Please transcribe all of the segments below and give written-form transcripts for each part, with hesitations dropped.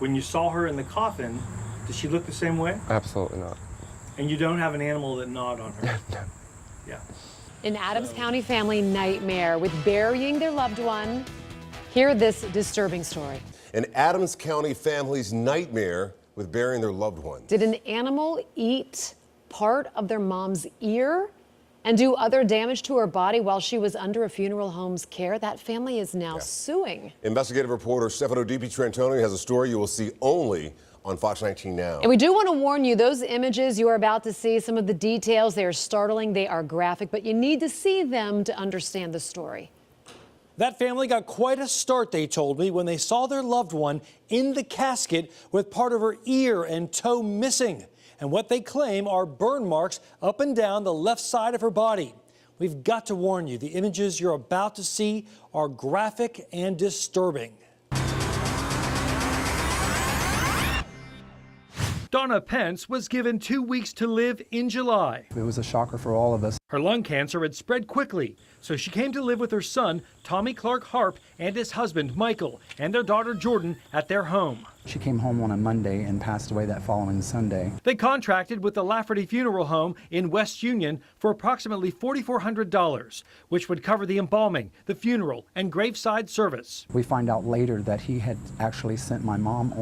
When you saw her in the coffin, did she look the same way? Absolutely not. And you don't have an animal that gnawed on her? No. Yeah. An Adams County family nightmare with burying their loved one. Hear this disturbing story. An Adams County family's nightmare with burying their loved one. Did an animal eat part of their mom's ear and do other damage to her body while she was under a funeral home's care? That family is now suing. Investigative reporter Stefano DiPietrantonio has a story you will see only on Fox 19 Now. And we do want to warn you, those images you are about to see, some of the details, they are startling, they are graphic, but you need to see them to understand the story. That family got quite a start, they told me, when they saw their loved one in the casket with part of her ear and toe missing, and what they claim are burn marks up and down the left side of her body. We've got to warn you, the images you're about to see are graphic and disturbing. Donna Pence was given 2 weeks to live in July. It was a shocker for all of us. Her lung cancer had spread quickly, so she came to live with her son, Tommy Clark Harp, and his husband, Michael, and their daughter, Jordan, at their home. She came home on a Monday and passed away that following Sunday. They contracted with the Lafferty Funeral Home in West Union for approximately $4,400, which would cover the embalming, the funeral, and graveside service. We find out later that he had actually sent my mom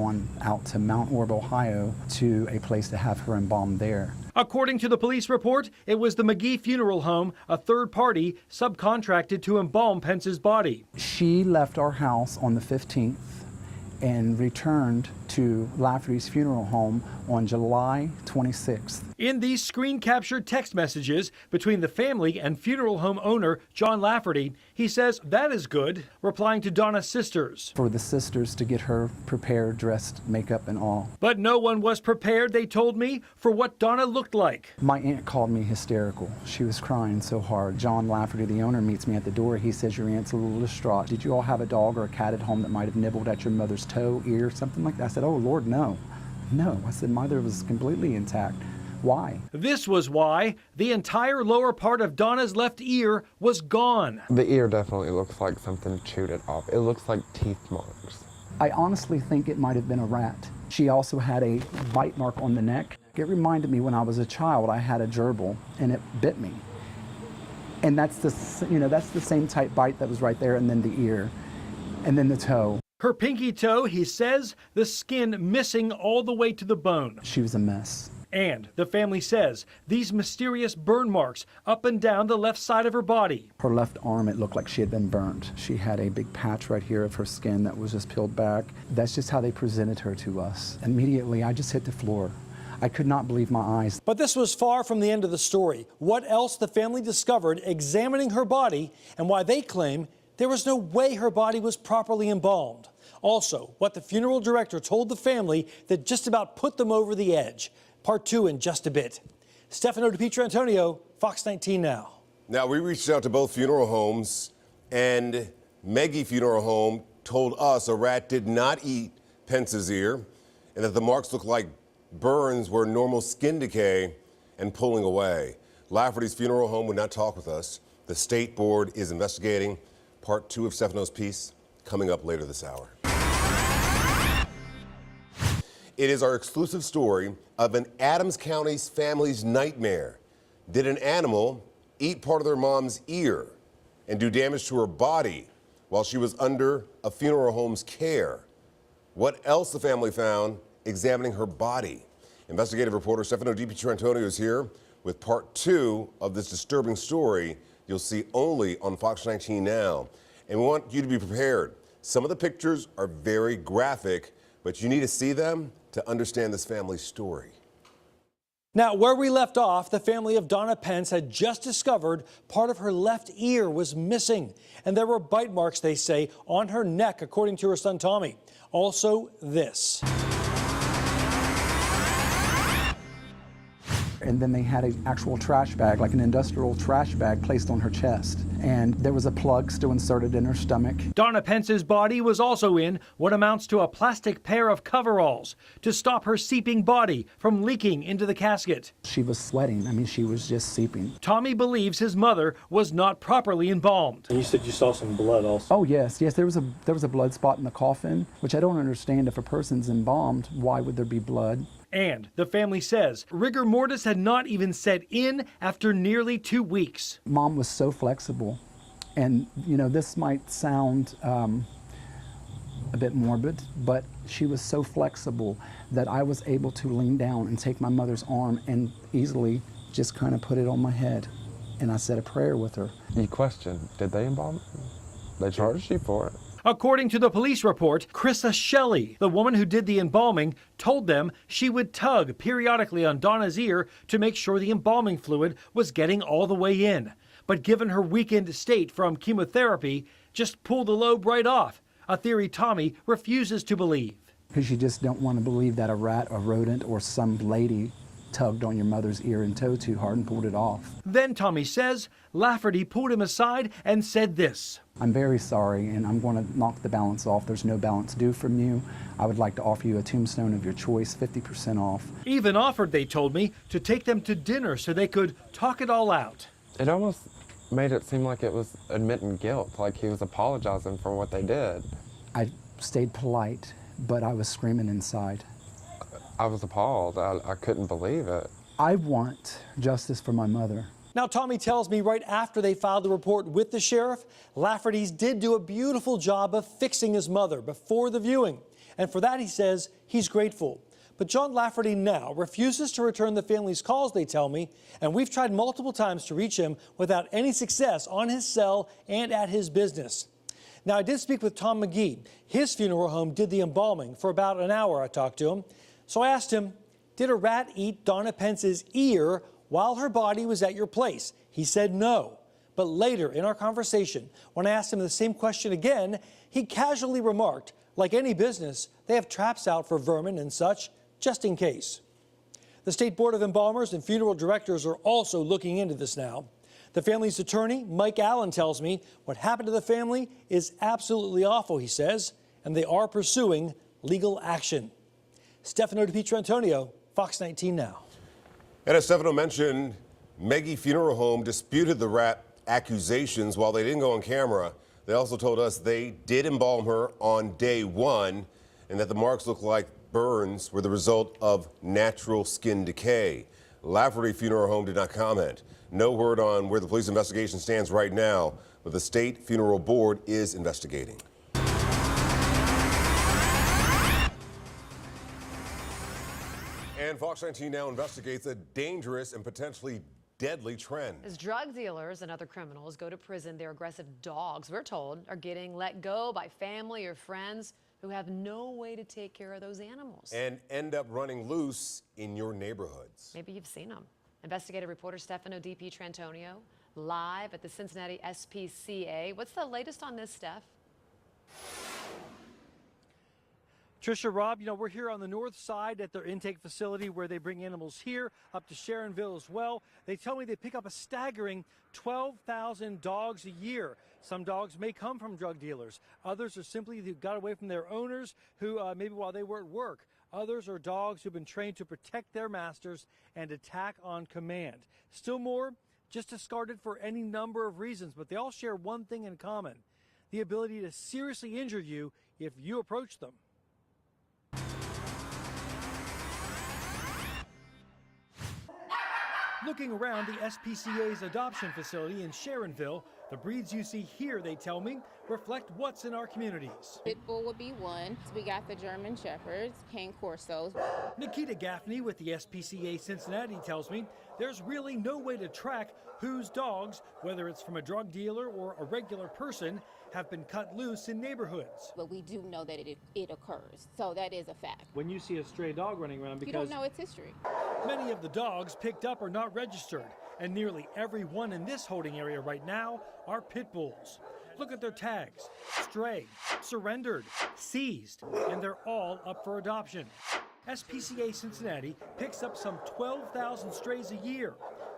out to Mount Orb, Ohio, to a place to have her embalmed there. According to the police report, it was the McGee Funeral Home, a third party, subcontracted to embalm Pence's body. She left our house on the 15th and returned to Lafferty's funeral home on July 26th. In these screen-captured text messages between the family and funeral home owner, John Lafferty, he says that is good, replying to Donna's sisters. For the sisters to get her prepared, dressed, makeup and all. But no one was prepared, they told me, for what Donna looked like. My aunt called me hysterical. She was crying so hard. John Lafferty, the owner, meets me at the door. He says, your aunt's a little distraught. Did you all have a dog or a cat at home that might have nibbled at your mother's toe, ear, something like that? I said, oh Lord, no. No. I said, mother was completely intact. Why? This was why. The entire lower part of Donna's left ear was gone. The ear definitely looks like something chewed it off. It looks like teeth marks. I honestly think it might have been a rat. She also had a bite mark on the neck. It reminded me when I was a child, I had a gerbil and it bit me. And that's the same type bite that was right there, and then the ear, and then the toe. Her pinky toe, he says, the skin missing all the way to the bone. She was a mess. And the family says these mysterious burn marks up and down the left side of her body. Her left arm, it looked like she had been burned. She had a big patch right here of her skin that was just peeled back. That's just how they presented her to us. Immediately, I just hit the floor. I could not believe my eyes. But this was far from the end of the story. What else the family discovered examining her body and why they claim there was no way her body was properly embalmed. Also, what the funeral director told the family that just about put them over the edge. Part 2 in just a bit. Stefano DiPietrantonio, Fox 19 Now. Now, we reached out to both funeral homes, and McGee Funeral Home told us a rat did not eat Pence's ear, and that the marks look like burns were normal skin decay and pulling away. Lafferty's Funeral Home would not talk with us. The state board is investigating. Part 2 of Stefano's piece coming up later this hour. It is our exclusive story of an Adams County's family's nightmare. Did an animal eat part of their mom's ear and do damage to her body while she was under a funeral home's care? What else the family found examining her body? Investigative reporter Stefano DiPietrantonio is here with part 2 of this disturbing story you'll see only on Fox 19 Now. And we want you to be prepared. Some of the pictures are very graphic, but you need to see them to understand this family's story. Now, where we left off, the family of Donna Pence had just discovered part of her left ear was missing. And there were bite marks, they say, on her neck, according to her son Tommy. Also this. and then they had an actual trash bag, like an industrial trash bag, placed on her chest. And there was a plug still inserted in her stomach. Donna Pence's body was also in what amounts to a plastic pair of coveralls to stop her seeping body from leaking into the casket. She was sweating. I mean, she was just seeping. Tommy believes his mother was not properly embalmed. And you said you saw some blood also. Oh yes, there was a blood spot in the coffin, which I don't understand. If a person's embalmed, why would there be blood? And the family says rigor mortis had not even set in after nearly 2 weeks. Mom was so flexible, and this might sound a bit morbid, but she was so flexible that I was able to lean down and take my mother's arm and easily just kind of put it on my head, and I said a prayer with her. You question, did they embalm her? They charged you for it. According to the police report, Krissa Shelley, the woman who did the embalming, told them she would tug periodically on Donna's ear to make sure the embalming fluid was getting all the way in. But given her weakened state from chemotherapy, just pull the lobe right off, a theory Tommy refuses to believe. Because you just don't want to believe that a rat, a rodent, or some lady tugged on your mother's ear and toe too hard and pulled it off. Then Tommy says Lafferty pulled him aside and said this. I'm very sorry, and I'm going to knock the balance off. There's no balance due from you. I would like to offer you a tombstone of your choice, 50% off. Even offered, they told me, to take them to dinner so they could talk it all out. It almost made it seem like it was admitting guilt, like he was apologizing for what they did. I stayed polite, but I was screaming inside. I was appalled. I couldn't believe it. I want justice for my mother. Now, Tommy tells me right after they filed the report with the sheriff, Lafferty's did do a beautiful job of fixing his mother before the viewing. And for that, he says he's grateful. But John Lafferty now refuses to return the family's calls, they tell me, and we've tried multiple times to reach him without any success on his cell and at his business. Now, I did speak with Tom McGee. His funeral home did the embalming. For about an hour, I talked to him. So I asked him, did a rat eat Donna Pence's ear while her body was at your place? He said no. But later in our conversation, when I asked him the same question again, he casually remarked, like any business, they have traps out for vermin and such, just in case. The State Board of Embalmers and funeral directors are also looking into this now. The family's attorney, Mike Allen, tells me what happened to the family is absolutely awful, he says, and they are pursuing legal action. Stefano DiPietrantonio, Fox 19 Now. And as Stefano mentioned, Maggie Funeral Home disputed the rat accusations while they didn't go on camera. They also told us they did embalm her on day one and that the marks look like burns were the result of natural skin decay. Lafferty Funeral Home did not comment. No word on where the police investigation stands right now, but the State Funeral Board is investigating. And Fox 19 now investigates a dangerous and potentially deadly trend. As drug dealers and other criminals go to prison, their aggressive dogs, we're told, are getting let go by family or friends who have no way to take care of those animals. And end up running loose in your neighborhoods. Maybe you've seen them. Investigative reporter Stefano DiPietrantonio live at the Cincinnati SPCA. What's the latest on this, Steph? Trisha, Rob, we're here on the north side at their intake facility where they bring animals here up to Sharonville as well. They tell me they pick up a staggering 12,000 dogs a year. Some dogs may come from drug dealers. Others are simply who got away from their owners who maybe while they were at work. Others are dogs who've been trained to protect their masters and attack on command. Still more, just discarded for any number of reasons, but they all share one thing in common: the ability to seriously injure you if you approach them. Looking around the SPCA's adoption facility in Sharonville, the breeds you see here, they tell me, reflect what's in our communities. Pit Bull would be one. We got the German Shepherds, Cane Corsos. Nikita Gaffney with the SPCA Cincinnati tells me there's really no way to track whose dogs, whether it's from a drug dealer or a regular person, have been cut loose in neighborhoods. But we do know that it occurs, so that is a fact. When you see a stray dog running around, You don't know its history. many of the dogs picked up are not registered, and nearly every one in this holding area right now are pit bulls. Look at their tags: stray, surrendered, seized, and they're all up for adoption. SPCA Cincinnati picks up some 12,000 strays a year.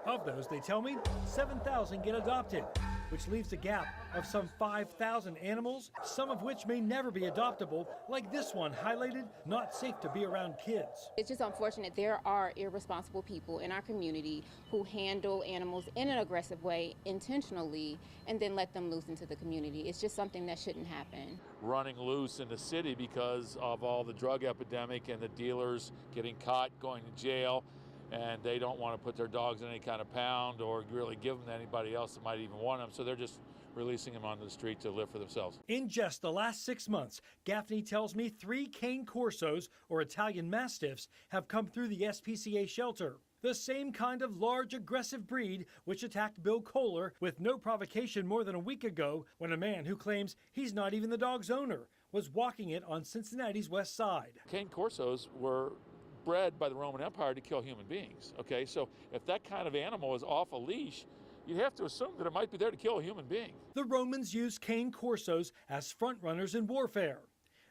Of those, they tell me, 7,000 get adopted, which leaves a gap of some 5,000 animals, some of which may never be adoptable, like this one highlighted, not safe to be around kids. It's just unfortunate there are irresponsible people in our community who handle animals in an aggressive way intentionally and then let them loose into the community. It's just something that shouldn't happen. Running loose in the city because of all the drug epidemic and the dealers getting caught, going to jail, and they don't want to put their dogs in any kind of pound or really give them to anybody else that might even want them, so they're just releasing them onto the street to live for themselves. In just the last 6 months, Gaffney tells me 3 Cane Corsos, or Italian Mastiffs, have come through the SPCA shelter. The same kind of large, aggressive breed which attacked Bill Kohler with no provocation more than a week ago when a man who claims he's not even the dog's owner was walking it on Cincinnati's west side. Cane Corsos were bred by the Roman Empire to kill human beings. Okay, so if that kind of animal is off a leash, you'd have to assume that it might be there to kill a human being. The Romans used Cane Corsos as front runners in warfare.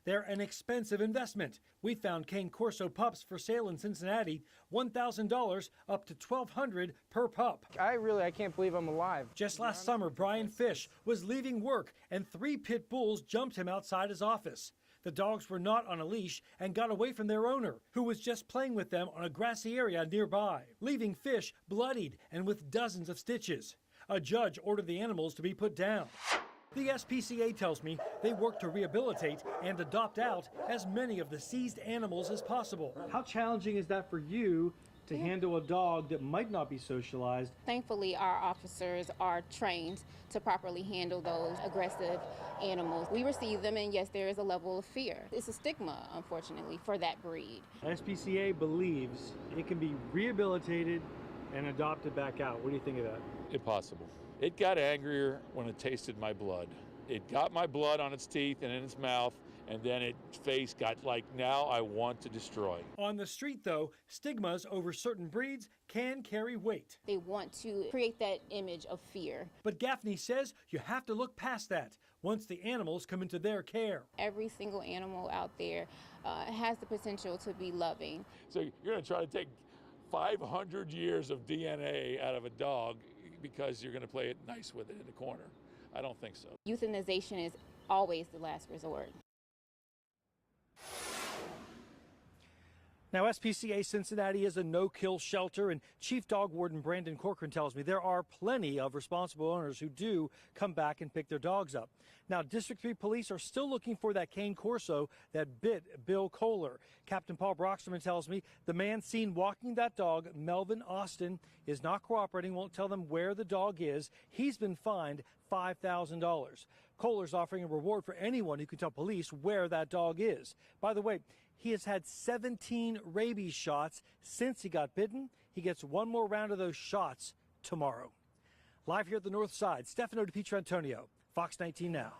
They're an expensive investment. We found Cane Corso pups for sale in Cincinnati, $1,000 up to $1,200 per pup. I can't believe I'm alive. Just last summer, Brian Fish was leaving work and 3 pit bulls jumped him outside his office. The dogs were not on a leash and got away from their owner, who was just playing with them on a grassy area nearby, leaving Fish bloodied and with dozens of stitches. A judge ordered the animals to be put down. The SPCA tells me they work to rehabilitate and adopt out as many of the seized animals as possible. How challenging is that for you to handle a dog that might not be socialized? Thankfully, our officers are trained to properly handle those aggressive animals. We receive them, and yes, there is a level of fear. It's a stigma, unfortunately, for that breed. SPCA believes it can be rehabilitated and adopted back out. What do you think of that? Impossible. It got angrier when it tasted my blood. It got my blood on its teeth and in its mouth, and then its face got like, now I want to destroy. On the street, though, stigmas over certain breeds can carry weight. They want to create that image of fear. But Gaffney says you have to look past that once the animals come into their care. Every single animal out there has the potential to be loving. So you're going to try to take 500 years of DNA out of a dog because you're going to play it nice with it in the corner. I don't think so. Euthanization is always the last resort. Now, SPCA Cincinnati is a no-kill shelter, and Chief Dog Warden Brandon Corcoran tells me there are plenty of responsible owners who do come back and pick their dogs up. Now, District 3 police are still looking for that Cane Corso that bit Bill Kohler. Captain Paul Broxterman tells me the man seen walking that dog, Melvin Austin, is not cooperating, won't tell them where the dog is. He's been fined $5,000. Kohler's offering a reward for anyone who can tell police where that dog is. By the way, he has had 17 rabies shots since he got bitten. He gets one more round of those shots tomorrow. Live here at the North Side, Stefano DiPietro Antonio, Fox 19 Now.